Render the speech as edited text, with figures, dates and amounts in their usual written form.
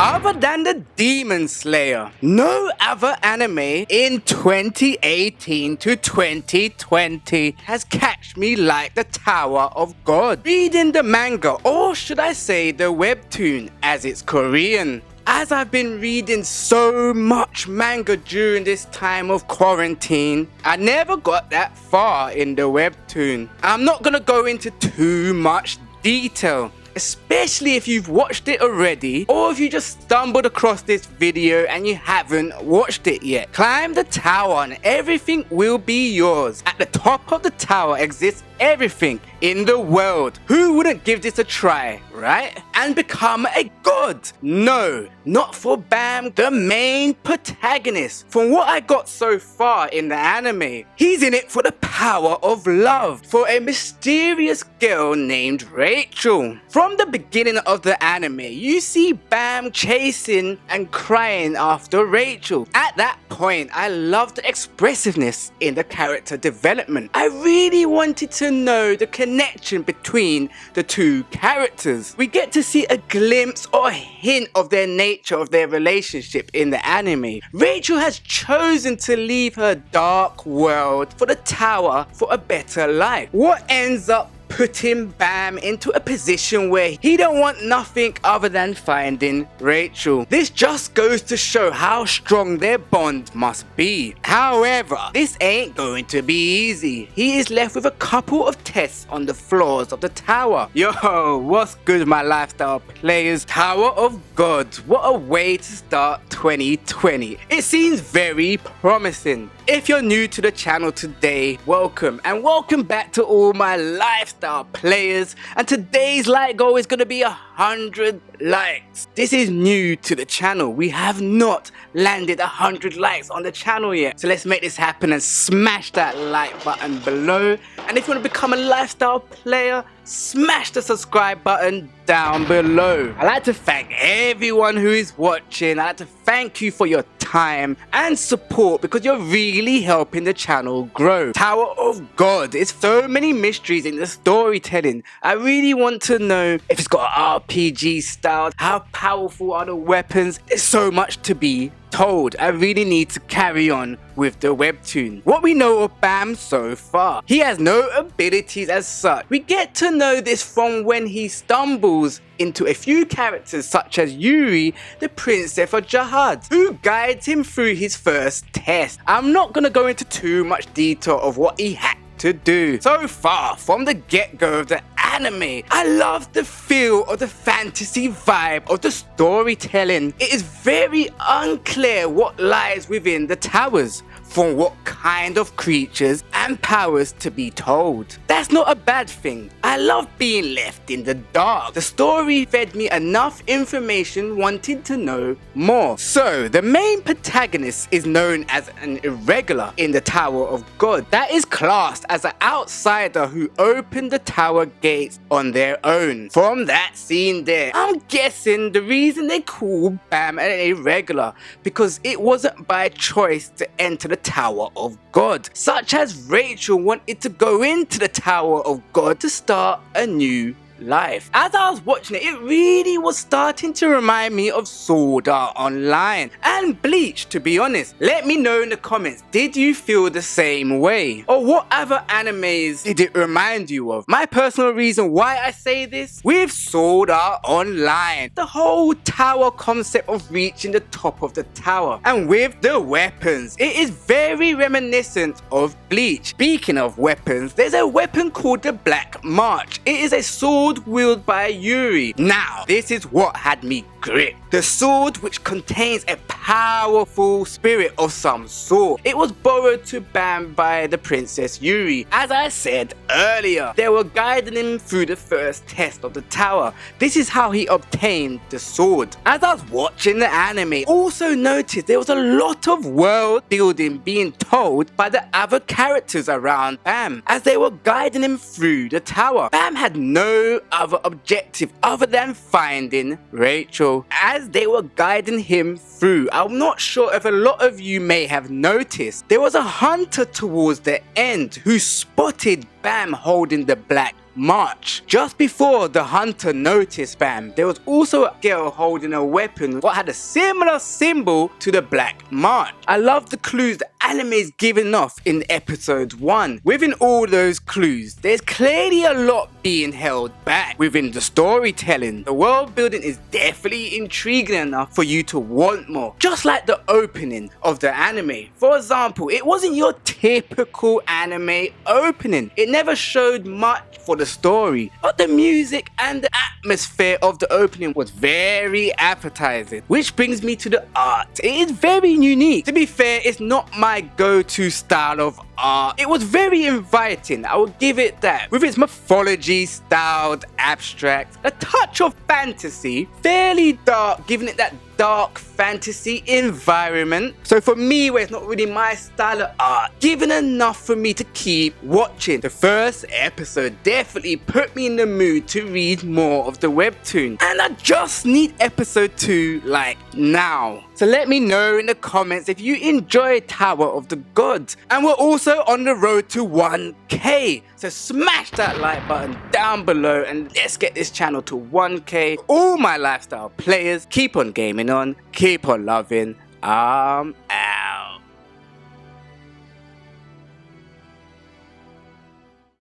Other than the Demon Slayer, no other anime in 2018 to 2020 has catched me like the Tower of God. Reading the manga, or should I say the webtoon as it's Korean. As I've been reading so much manga during this time of quarantine, I never got that far in the webtoon. I'm not gonna go into too much detail, especially if you've watched it already, or if you just stumbled across this video and you haven't watched it yet. Climb the tower and everything will be yours. At the top of the tower exists everything in the world. Who wouldn't give this a try, right? And become a god? No, not for Bam, the main protagonist. From what I got so far in the anime, he's in it for the power of love, for a mysterious girl named Rachel. From the beginning of the anime, you see Bam chasing and crying after Rachel. At that point, I loved the expressiveness in the character development. I really wanted to know the connection between the two characters. We get to see a glimpse or a hint of their nature of their relationship in the anime. Rachel has chosen to leave her dark world for the tower for a better life. What ends up putting Bam into a position where he don't want nothing other than finding Rachel. This just goes to show how strong their bond must be. However, this ain't going to be easy. He is left with a couple of tests on the floors of the tower. Yo, what's good my lifestyle players? Tower of God, what a way to start 2020. It seems very promising. If you're new to the channel today, welcome, and welcome back to all my lifestyle players. And today's like goal is going to be 100 likes. This is new to the channel. We have not landed 100 likes on the channel yet. So let's make this happen and smash that like button below. And if you want to become a lifestyle player, smash the subscribe button down below. I'd like to thank everyone who is watching. I'd like to thank you for your time and support because you're really helping the channel grow. Tower of God, it's so many mysteries in the storytelling. I really want to know if it's got an RPG style, how powerful are the weapons. There's so much to be told. I really need to carry on with the webtoon. What we know of Bam so far, he has no abilities as such. We get to know this from when he stumbles into a few characters such as Yuri, the princess of Jihad, who guides him through his first test. I'm not going to go into too much detail of what he had to do. So far from the get-go of the anime, I love the feel of the fantasy vibe of the storytelling. It is very unclear what lies within the towers, from what kind of creatures and powers to be told. That's not a bad thing. I love being left in the dark. The story fed me enough information wanting to know more. So the main protagonist is known as an irregular in the Tower of God. That is classed as an outsider who opened the tower gates on their own. From that scene there, I'm guessing the reason they call Bam an irregular because it wasn't by choice to enter the Tower of God, such as Rachel wanted to go into the Tower of God to start a new life. As I was watching it, it really was starting to remind me of Sword Art Online and Bleach, to be honest. Let me know in the comments, did you feel the same way? Or what other animes did it remind you of? My personal reason why I say this, with Sword Art Online, the whole tower concept of reaching the top of the tower, and with the weapons, it is very reminiscent of Bleach. Speaking of weapons, there's a weapon called the Black March. It is a sword wielded by Yuri. Now, this is what had me grip. The sword, which contains a powerful spirit of some sort. It was borrowed to Bam by the Princess Yuri. As I said earlier, they were guiding him through the first test of the tower. This is how he obtained the sword. As I was watching the anime, also noticed there was a lot of world building being told by the other characters around Bam as they were guiding him through the tower. Bam had no other objective other than finding Rachel as they were guiding him through. I'm not sure if a lot of you may have noticed, there was a hunter towards the end who spotted Bam holding the Black march. Just before the hunter noticed, fam, there was also a girl holding a weapon what had a similar symbol to the black march. I love the clues the anime is giving off in episode 1. Within all those clues, there's clearly a lot being held back within the storytelling. The world building is definitely intriguing enough for you to want more, just like the opening of the anime. For example, it wasn't your typical anime opening. It never showed much for the story, but the music and the atmosphere of the opening was very appetizing, which brings me to the art. It is very unique. To be fair, it's not my go-to style of art. It was very inviting, I will give it that. With its mythology styled abstract, a touch of fantasy, fairly dark, giving it that dark fantasy environment. So for me, where it's not really my style of art, given enough for me to keep watching. The first episode definitely put me in the mood to read more of the webtoon, and I just need episode 2 like now. So let me know in the comments if you enjoy Tower of the Gods. And we're also on the road to 1K. So smash that like button down below and let's get this channel to 1K. All my lifestyle players, keep on gaming on, keep on loving.